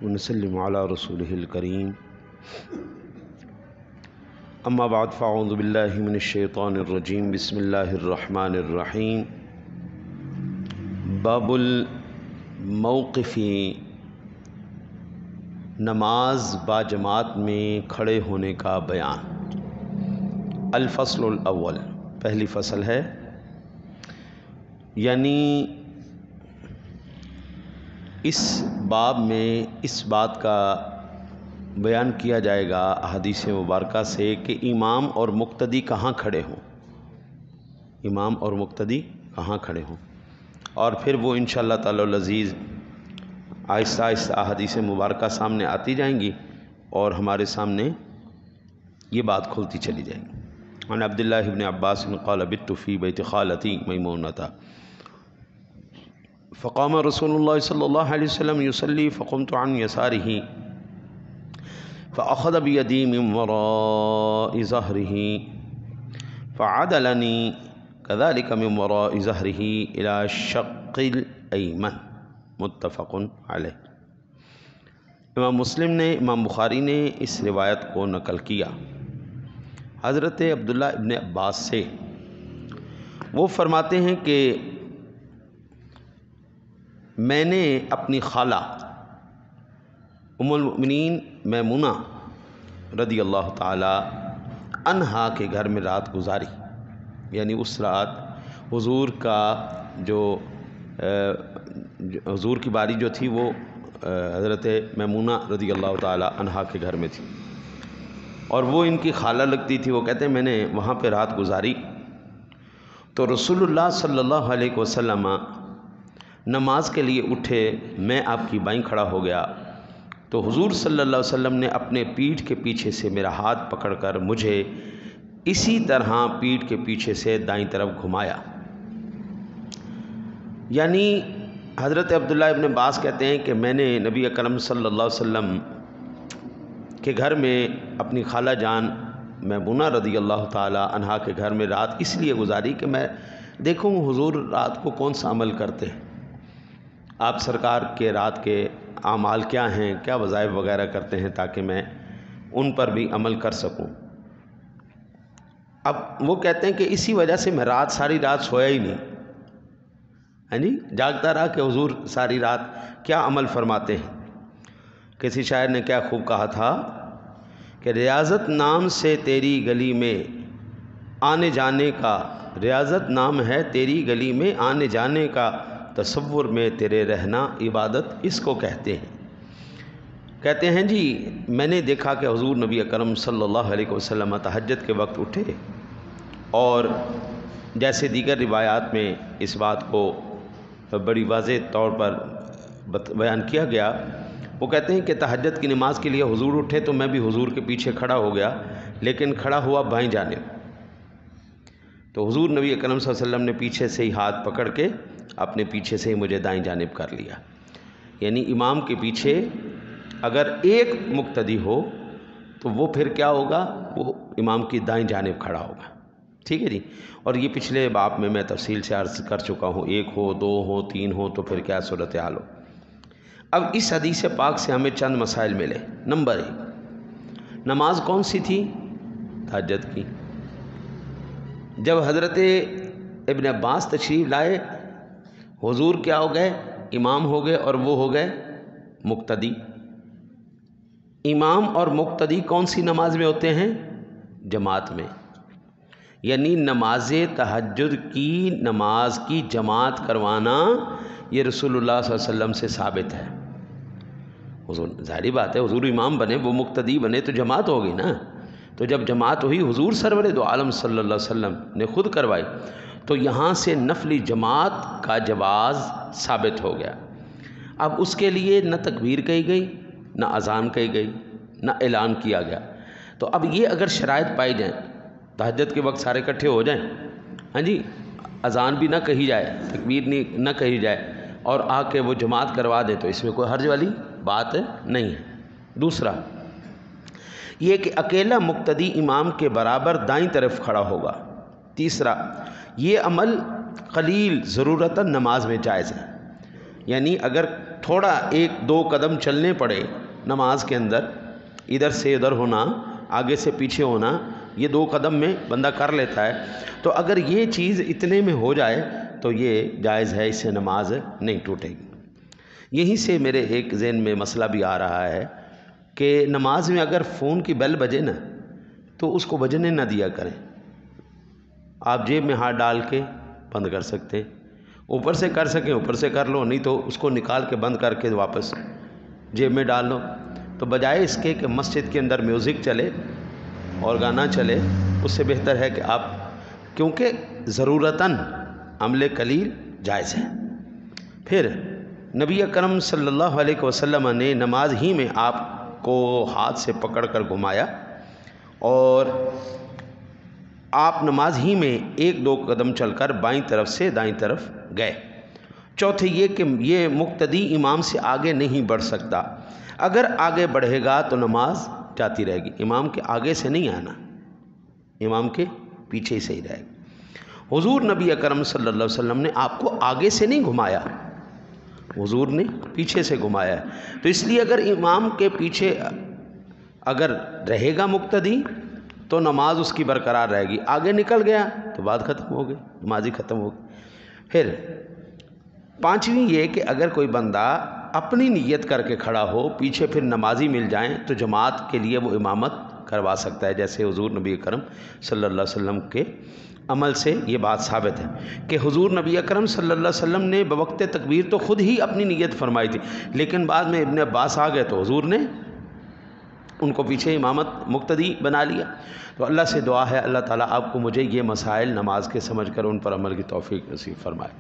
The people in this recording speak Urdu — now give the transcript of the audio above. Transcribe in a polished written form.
ونسلم علی رسولہ الکریم اما بعد فاعوذ باللہ من الشیطان الرجیم بسم اللہ الرحمن الرحیم باب الموقف نماز باجماعت میں کھڑے ہونے کا بیان۔ الفصل الاول، پہلی فصل ہے، یعنی اس باب میں اس بات کا بیان کیا جائے گا احادیث مبارکہ سے کہ امام اور مقتدی کہاں کھڑے ہوں، امام اور مقتدی کہاں کھڑے ہوں، اور پھر وہ انشاءاللہ تعالی العزیز آہستہ آہستہ احادیث مبارکہ سامنے آتی جائیں گی اور ہمارے سامنے یہ بات کھلتی چلی جائے گی۔ عن عبداللہ بن عباس قال بت فی بیت خالتی میمونۃ فقام رسول اللہ صلی اللہ علیہ وسلم یصلی فقمت عن یسارہ فأخذ بیدی من وراء ظہرہ فعدلنی كذلك من وراء ظہرہ الى الشق الایمن، متفق علیہ۔ امام مسلم نے، امام بخاری نے اس روایت کو نقل کیا حضرت عبداللہ ابن عباس سے۔ وہ فرماتے ہیں کہ میں نے اپنی خالہ ام المؤمنین میمونہ رضی اللہ تعالی عنہا کے گھر میں رات گزاری، یعنی اس رات حضور کا حضور کی باری جو تھی وہ حضرت میمونہ رضی اللہ تعالی عنہا کے گھر میں تھی، اور وہ ان کی خالہ لگتی تھی۔ وہ کہتے ہیں میں نے وہاں پہ رات گزاری تو رسول اللہ صلی اللہ علیہ وسلم نماز کے لیے اٹھے، میں آپ کی بائیں کھڑا ہو گیا تو حضور صلی اللہ علیہ وسلم نے اپنے پیٹھ کے پیچھے سے میرا ہاتھ پکڑ کر مجھے اسی طرح پیٹھ کے پیچھے سے دائیں طرف گھمایا۔ یعنی حضرت عبداللہ ابن عباس کہتے ہیں کہ میں نے نبی اکرم صلی اللہ علیہ وسلم کے گھر میں اپنی خالہ جان میمونہ رضی اللہ تعالی عنہا کے گھر میں رات اس لیے گزاری کہ میں دیکھوں حضور رات کو کون سا عمل کرتے ہیں، آپ سرکار کے رات کے اعمال کیا ہیں، کیا وظائف وغیرہ کرتے ہیں، تاکہ میں ان پر بھی عمل کر سکوں۔ اب وہ کہتے ہیں کہ اسی وجہ سے میں ساری رات سویا ہی نہیں، ہاں جی، جاگتا رہا کہ حضور ساری رات کیا عمل فرماتے ہیں۔ کسی شاعر نے کیا خوب کہا تھا کہ ریاضت نام سے تیری گلی میں آنے جانے کا، ریاضت نام ہے تیری گلی میں آنے جانے کا، تصور میں تیرے رہنا عبادت اس کو کہتے ہیں۔ کہتے ہیں جی میں نے دیکھا کہ حضور نبی اکرم صلی اللہ علیہ وسلم تہجد کے وقت اٹھے، اور جیسے دیگر روایات میں اس بات کو بڑی واضح طور پر بیان کیا گیا، وہ کہتے ہیں کہ تہجد کی نماز کے لیے حضور اٹھے تو میں بھی حضور کے پیچھے کھڑا ہو گیا، لیکن کھڑا ہوا بائیں جانب، تو حضور نبی اکرم صلی اللہ علیہ وسلم نے پیچھے سے ہی ہاتھ پکڑ کے اپنے پیچھے سے ہی مجھے دائیں جانب کر لیا۔ یعنی امام کے پیچھے اگر ایک مقتدی ہو تو وہ پھر کیا ہوگا، وہ امام کی دائیں جانب کھڑا ہوگا، ٹھیک ہے جی۔ اور یہ پچھلے باب میں تفصیل سے عرض کر چکا ہوں، ایک ہو، دو ہو، تین ہو تو پھر کیا صورتحال ہو۔ اب اس حدیث پاک سے ہمیں چند مسائل ملے۔ نمبر 1، نماز کون سی تھی؟ تہجد کی۔ جب حضرت ابن عباس تشریف لائے، حضور کیا ہو گئے؟ امام ہو گئے، اور وہ ہو گئے مقتدی۔ امام اور مقتدی کون سی نماز میں ہوتے ہیں؟ جماعت میں۔ یعنی نماز تہجد کی نماز کی جماعت کروانا یہ رسول اللہ صلی اللہ علیہ وسلم سے ثابت ہے۔ حضور، ظاہری بات ہے، حضور امام بنے، وہ مقتدی بنے تو جماعت ہوگی نا۔ تو جب جماعت ہوئی، حضور سرور دو عالم صلی اللہ علیہ وسلم نے خود کروائی، تو یہاں سے نفلی جماعت کا جواز ثابت ہو گیا۔ اب اس کے لیے نہ تکبیر کہی گئی، نہ اذان کہی گئی، نہ اعلان کیا گیا۔ تو اب یہ اگر شرائط پائی جائیں، تہجد کے وقت سارے اکٹھے ہو جائیں، ہاں جی، اذان بھی نہ کہی جائے، تکبیر نہ کہی جائے، اور آ کے وہ جماعت کروا دیں، تو اس میں کوئی حرج والی بات نہیں ہے۔ دوسرا یہ کہ اکیلا مقتدی امام کے برابر دائیں طرف کھڑا ہوگا۔ تیسرا، یہ عمل قلیل ضرورتاً نماز میں جائز ہے، یعنی اگر تھوڑا 1-2 قدم چلنے پڑے نماز کے اندر، ادھر سے ادھر ہونا، آگے سے پیچھے ہونا، یہ 2 قدم میں بندہ کر لیتا ہے، تو اگر یہ چیز اتنے میں ہو جائے تو یہ جائز ہے، اس سے نماز نہیں ٹوٹے گی۔ یہیں سے میرے ایک ذہن میں مسئلہ بھی آ رہا ہے کہ نماز میں اگر فون کی بیل بجے نا تو اس کو بجنے نہ دیا کریں، آپ جیب میں ہاتھ ڈال کے بند کر سکتے ہیں، اوپر سے کر سکیں اوپر سے کر لو، نہیں تو اس کو نکال کے بند کر کے واپس جیب میں ڈال لو۔ تو بجائے اس کے کہ مسجد کے اندر میوزک چلے اور گانا چلے، اس سے بہتر ہے کہ آپ، کیونکہ ضرورتاً عمل قلیل جائز ہے۔ پھر نبی اکرم صلی اللہ علیہ وسلم نے نماز ہی میں آپ کو ہاتھ سے پکڑ کر گھمایا، اور آپ نماز ہی میں 1-2 قدم چل کر بائیں طرف سے دائیں طرف گئے۔ چوتھے یہ کہ یہ مقتدی امام سے آگے نہیں بڑھ سکتا، اگر آگے بڑھے گا تو نماز جاتی رہے گی، امام کے آگے سے نہیں آنا، امام کے پیچھے سے ہی رہے گا۔ حضور نبی اکرم صلی اللہ علیہ وسلم نے آپ کو آگے سے نہیں گھمایا، حضور نے پیچھے سے گھمایا ہے، تو اس لیے اگر امام کے پیچھے اگر رہے گا مقتدی تو نماز اس کی برقرار رہے گی، آگے نکل گیا تو بات ختم ہو گئی، نماز ہی ختم ہو گئی۔ پھر پانچویں یہ کہ اگر کوئی بندہ اپنی نیت کر کے کھڑا ہو، پیچھے پھر نمازی مل جائیں تو جماعت کے لیے وہ امامت کروا سکتا ہے، جیسے حضور نبی اکرم صلی اللہ علیہ وسلم کے عمل سے یہ بات ثابت ہے کہ حضور نبی اکرم صلی اللہ علیہ وسلم نے بوقت تکبیر تو خود ہی اپنی نیت فرمائی تھی، لیکن بعد میں ابن عباس آ گئے تو حضور نے ان کو پیچھے امامت مقتدی بنا لیا۔ تو اللہ سے دعا ہے اللہ تعالیٰ آپ کو مجھے یہ مسائل نماز کے سمجھ کر ان پر عمل کی توفیق نصیب فرمائے۔